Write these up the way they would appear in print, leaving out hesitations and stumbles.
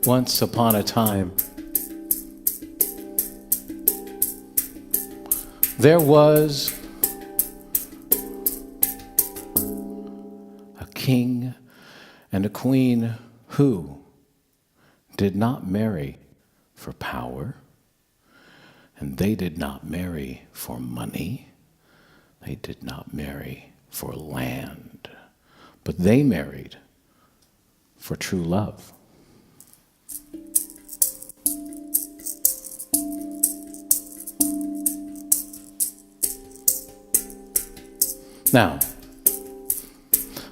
Once upon a time, there was a king and a queen who did not marry for power, and they did not marry for money. They did not marry for land, but they married for true love. Now,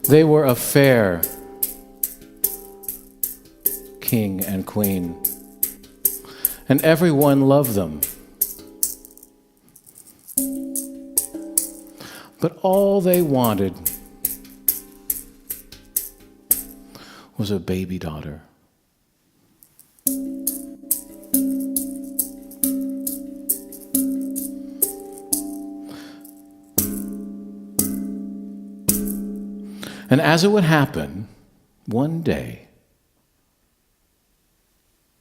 they were a fair king and queen, and everyone loved them. But all they wanted was a baby daughter. And as it would happen, one day,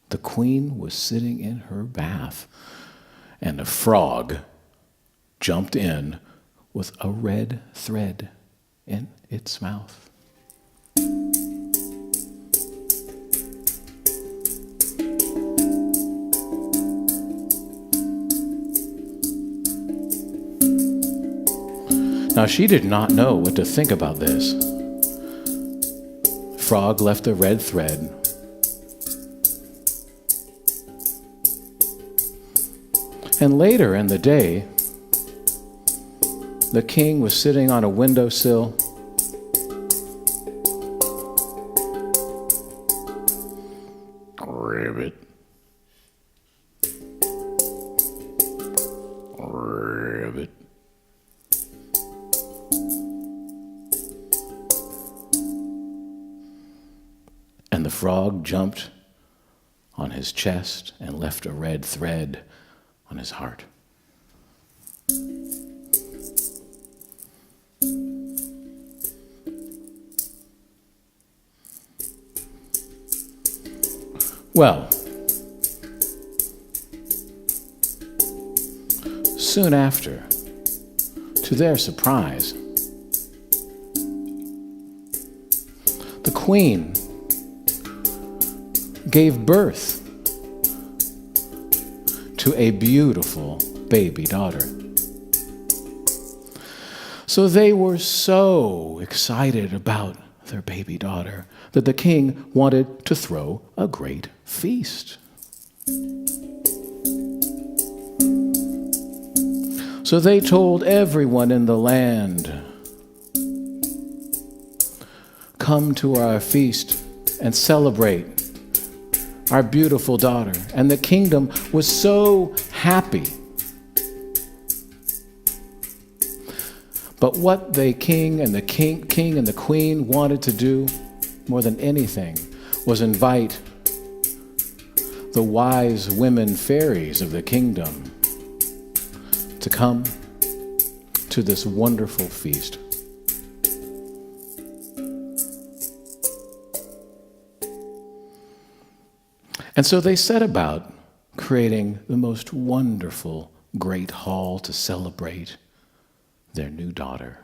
the queen was sitting in her bath, and a frog jumped in with a red thread in its mouth. Now, she did not know what to think about this. Frog left a red thread. And later in the day, the king was sitting on a windowsill. Ribbit. Ribbit. And the frog jumped on his chest and left a red thread on his heart. Well, soon after, to their surprise, the queen gave birth to a beautiful baby daughter. So they were so excited about their baby daughter that the king wanted to throw a great feast. So they told everyone in the land, "Come to our feast and celebrate our beautiful daughter." And the kingdom was so happy. But what the king and the queen wanted to do more than anything was invite the wise women fairies of the kingdom to come to this wonderful feast. And so they set about creating the most wonderful great hall to celebrate their new daughter.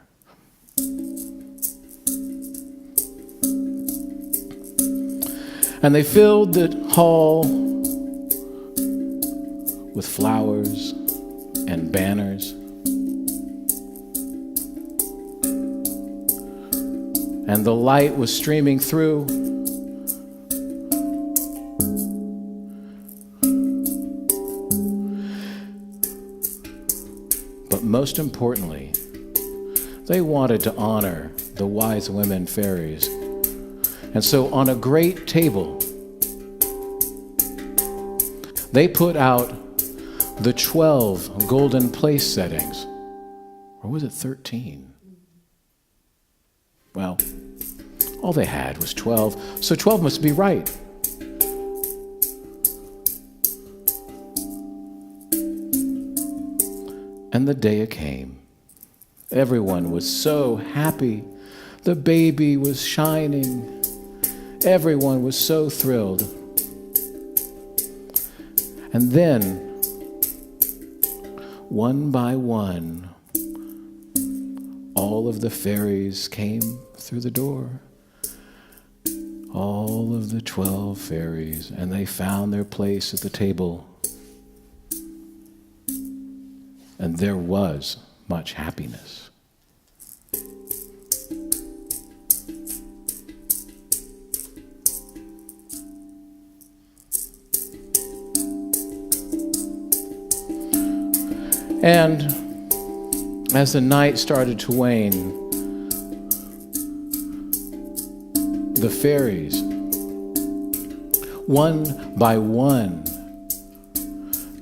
And they filled the hall with flowers and banners. And the light was streaming through. But most importantly, they wanted to honor the wise women fairies. And so on a great table, they put out the 12 golden place settings. Or was it 13? Well, all they had was 12, so 12 must be right. And the day came. Everyone was so happy. The baby was shining. Everyone was so thrilled. And then, one by one, all of the fairies came through the door. All of the 12 fairies, and they found their place at the table. And there was much happiness. And as the night started to wane, the fairies, one by one,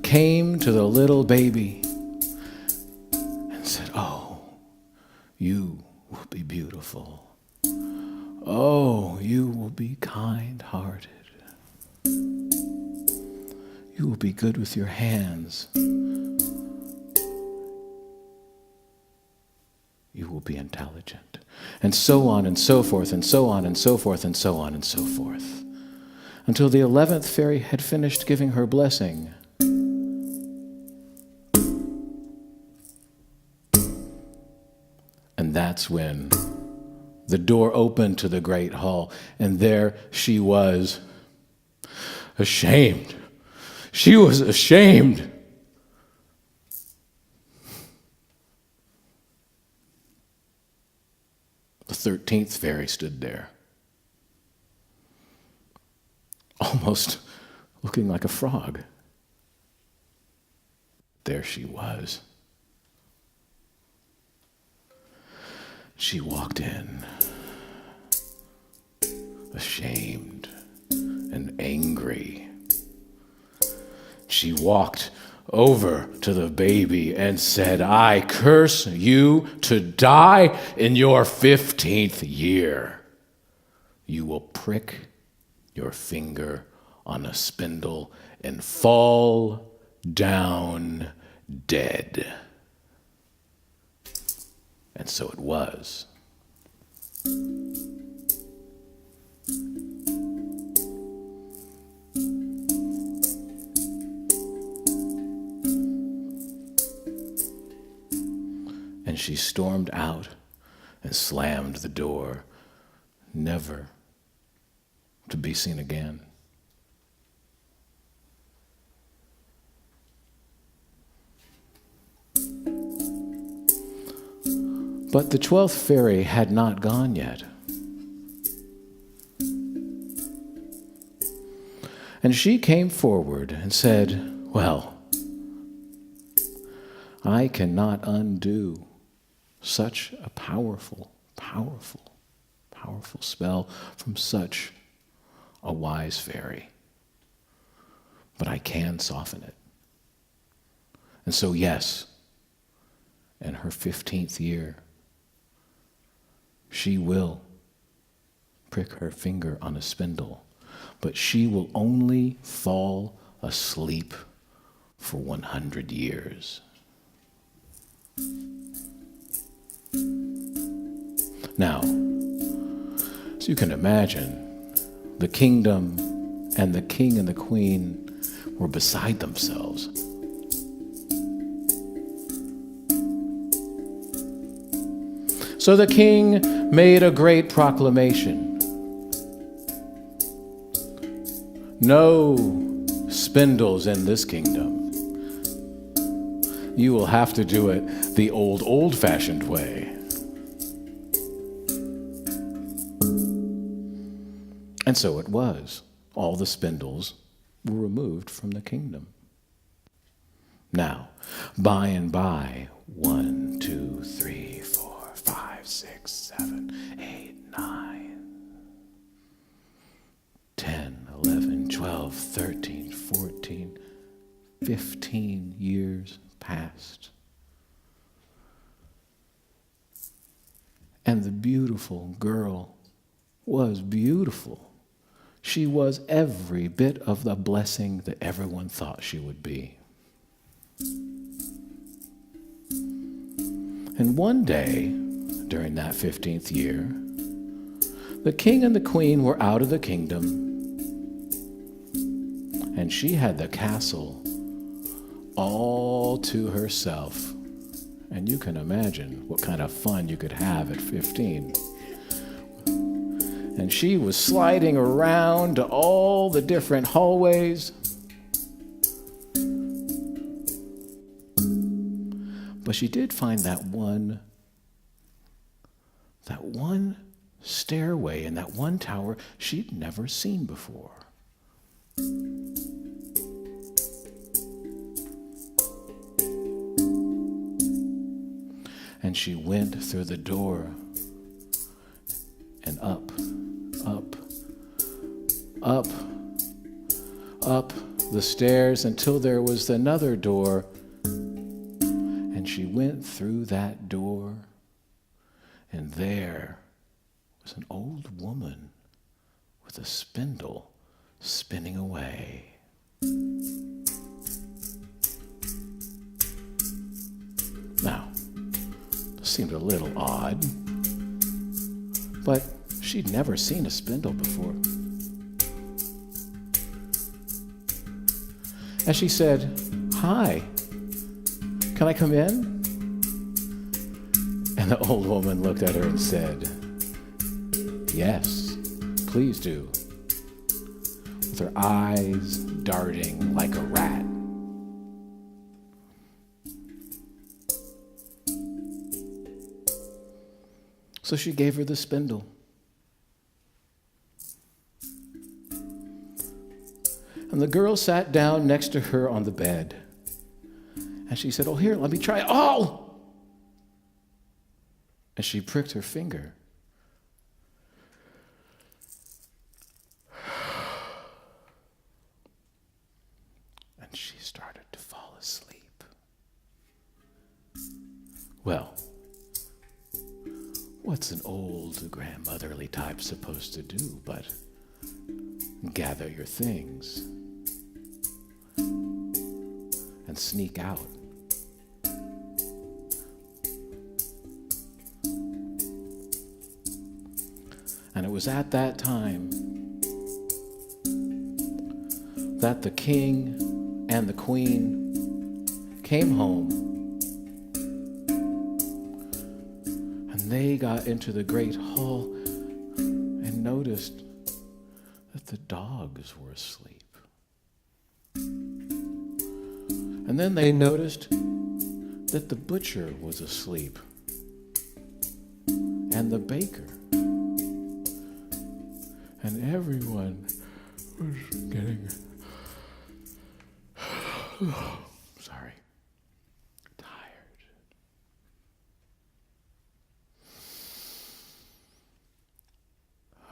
came to the little baby and said, "Oh, you will be beautiful. Oh, you will be kind-hearted. You will be good with your hands. You will be intelligent." And so on and so forth, and so on and so forth, and so on and so forth, until the 11th fairy had finished giving her blessing. And that's when the door opened to the great hall, and there she was, ashamed. She was ashamed. The 13th fairy stood there, almost looking like a frog. There she was. She walked in, ashamed and angry. She walked over to the baby and said, "I curse you to die in your 15th year. You will prick your finger on a spindle and fall down dead." And so it was. And she stormed out and slammed the door, never to be seen again. But the 12th fairy had not gone yet. And she came forward and said, "Well, I cannot undo such a powerful, powerful, powerful spell from such a wise fairy. But I can soften it. And so, yes, in her 15th year, she will prick her finger on a spindle, but she will only fall asleep for 100 years. Now, as you can imagine, the kingdom and the king and the queen were beside themselves. So the king made a great proclamation. No spindles in this kingdom. You will have to do it the old-fashioned way. And so it was. All the spindles were removed from the kingdom. Now, by and by, 1, 2, 3, 4, 5, 6, 7, 8, 9, 10, 11, 12, 13, 14, 15 years passed. And the beautiful girl was beautiful. She was every bit of the blessing that everyone thought she would be. And one day, during that 15th year, the king and the queen were out of the kingdom, and she had the castle all to herself. And you can imagine what kind of fun you could have at 15. And she was sliding around to all the different hallways. But she did find that one stairway and that one tower she'd never seen before. And she went through the door and up the stairs until there was another door. And she went through that door, and there was an old woman with a spindle spinning away. Now, this seemed a little odd, but she'd never seen a spindle before. And she said, "Hi, can I come in?" And the old woman looked at her and said, "Yes, please do," with her eyes darting like a rat. So she gave her the spindle. And the girl sat down next to her on the bed. And she said, "Oh, here, let me try it." Oh! And she pricked her finger. And she started to fall asleep. Well, what's an old grandmotherly type supposed to do but gather your things and sneak out? And it was at that time that the king and the queen came home, and they got into the great hall and noticed that the dogs were asleep. And then they noticed that the butcher was asleep, and the baker. And everyone was getting, tired.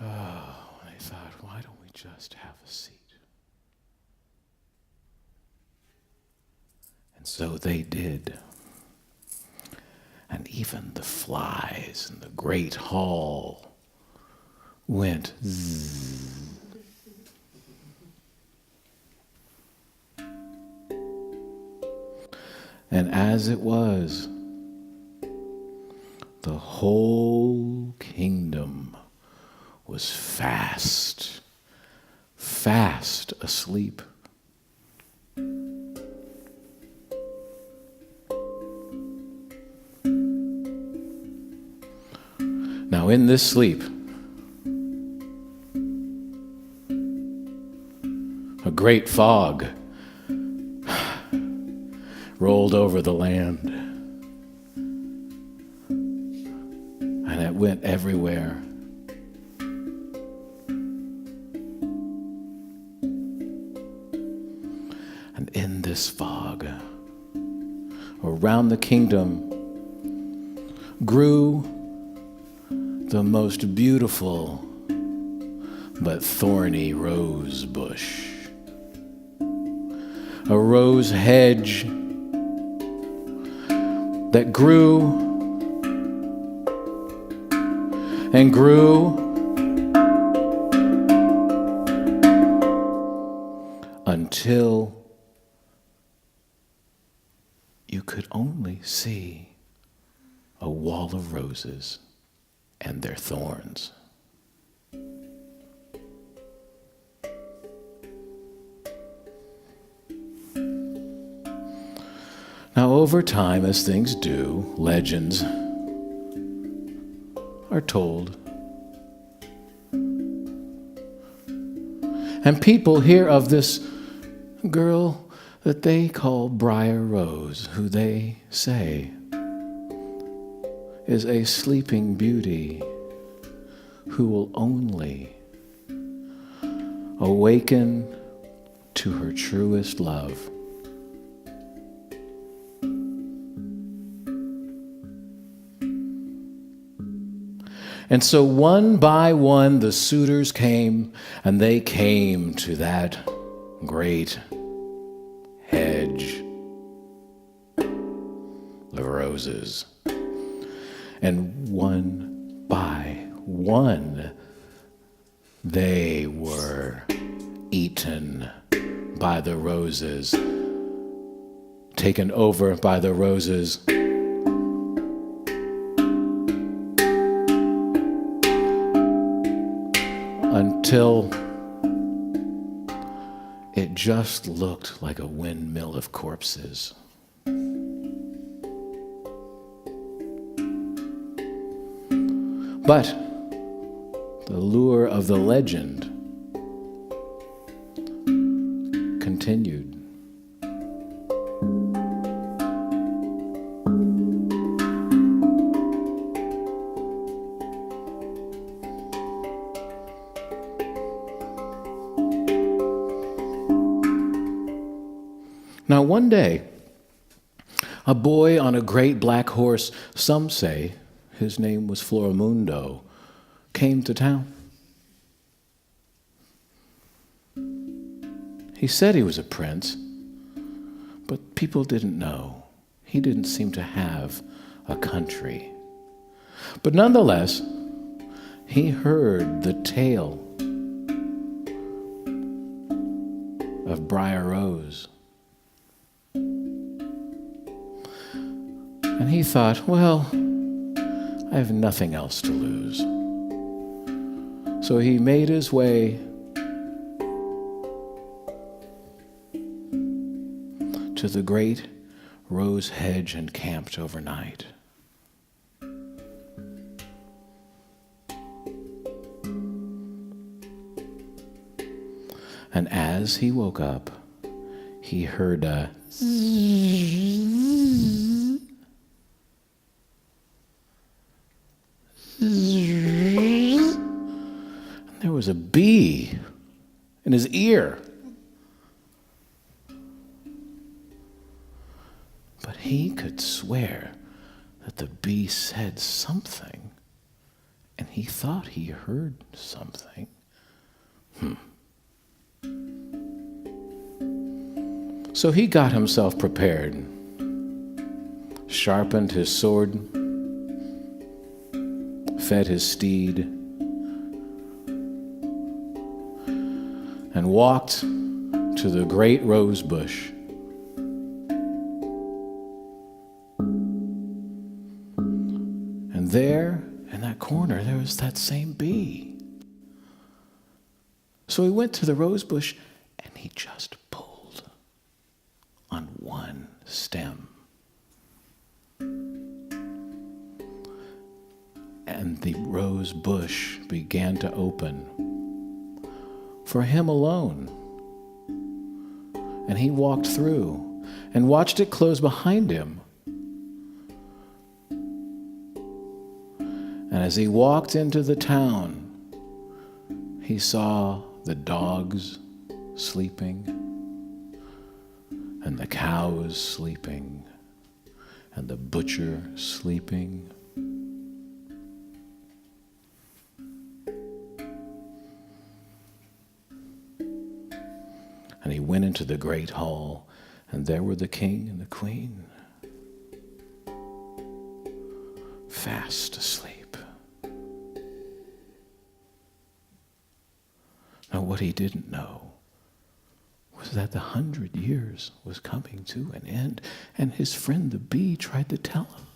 Oh, and I thought, why don't we just have a seat? And so they did. And even the flies in the great hall went zzz. And as it was, the whole kingdom was fast asleep. Now in this sleep, a great fog rolled over the land, and it went everywhere. And in this fog, around the kingdom, grew the most beautiful but thorny rose bush. A rose hedge that grew and grew until you could only see a wall of roses and their thorns. Now, over time, as things do, legends are told. And people hear of this girl that they call Briar Rose, who they say is a sleeping beauty who will only awaken to her truest love. And so one by one the suitors came, and they came to that great hedge of roses. And one by one they were eaten by the roses, taken over by the roses. Until it just looked like a windmill of corpses. But the lure of the legend continued. Now, one day, a boy on a great black horse, some say his name was Florimundo, came to town. He said he was a prince, but people didn't know. He didn't seem to have a country. But nonetheless, he heard the tale of Briar Rose. And he thought, well, I have nothing else to lose. So he made his way to the great rose hedge and camped overnight. And as he woke up, he heard a and there was a bee in his ear. But he could swear that the bee said something, and he thought he heard something. So he got himself prepared, sharpened his sword, fed his steed, and walked to the great rose bush. And there, in that corner, there was that same bee. So he went to the rose bush, and he just pulled on one stem. And the rose bush began to open for him alone. And he walked through and watched it close behind him. And as he walked into the town, he saw the dogs sleeping, and the cows sleeping, and the butcher sleeping. And he went into the great hall, and there were the king and the queen, fast asleep. Now, what he didn't know was that the 100 years was coming to an end, and his friend the bee tried to tell him.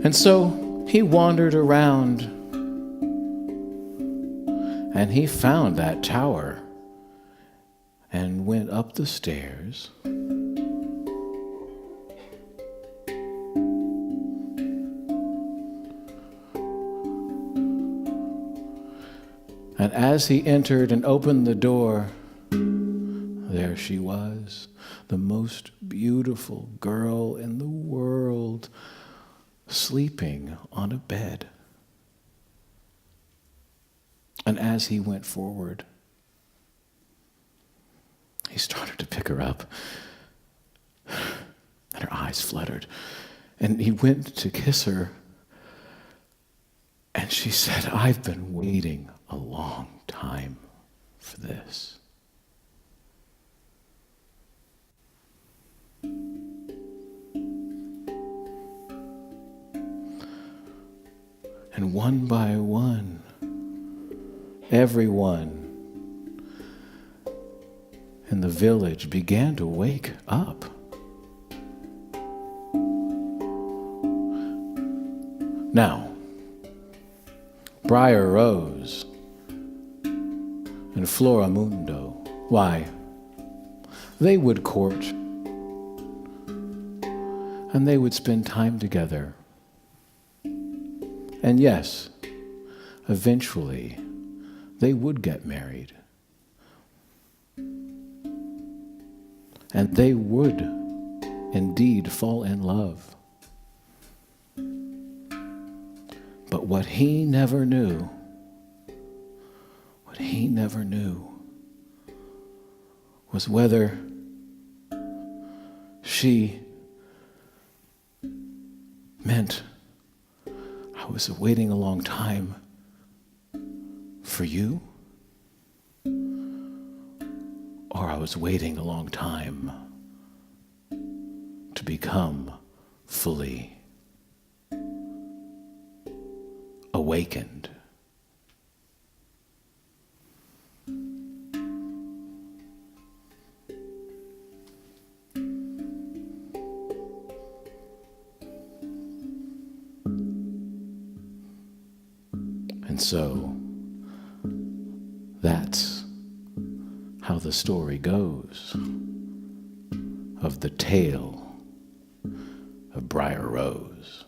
And so he wandered around and he found that tower and went up the stairs. And as he entered and opened the door, there she was, the most beautiful girl in the world, sleeping on a bed. And as he went forward, he started to pick her up, and her eyes fluttered. And he went to kiss her, and she said, "I've been waiting a long time for this." And one by one, everyone in the village began to wake up. Now, Briar Rose and Floramundo, why, they would court and they would spend time together. And yes, eventually they would get married. And they would indeed fall in love. But what he never knew was whether she meant I was waiting a long time for you, or I was waiting a long time to become fully awakened. And so that's how the story goes of the tale of Briar Rose.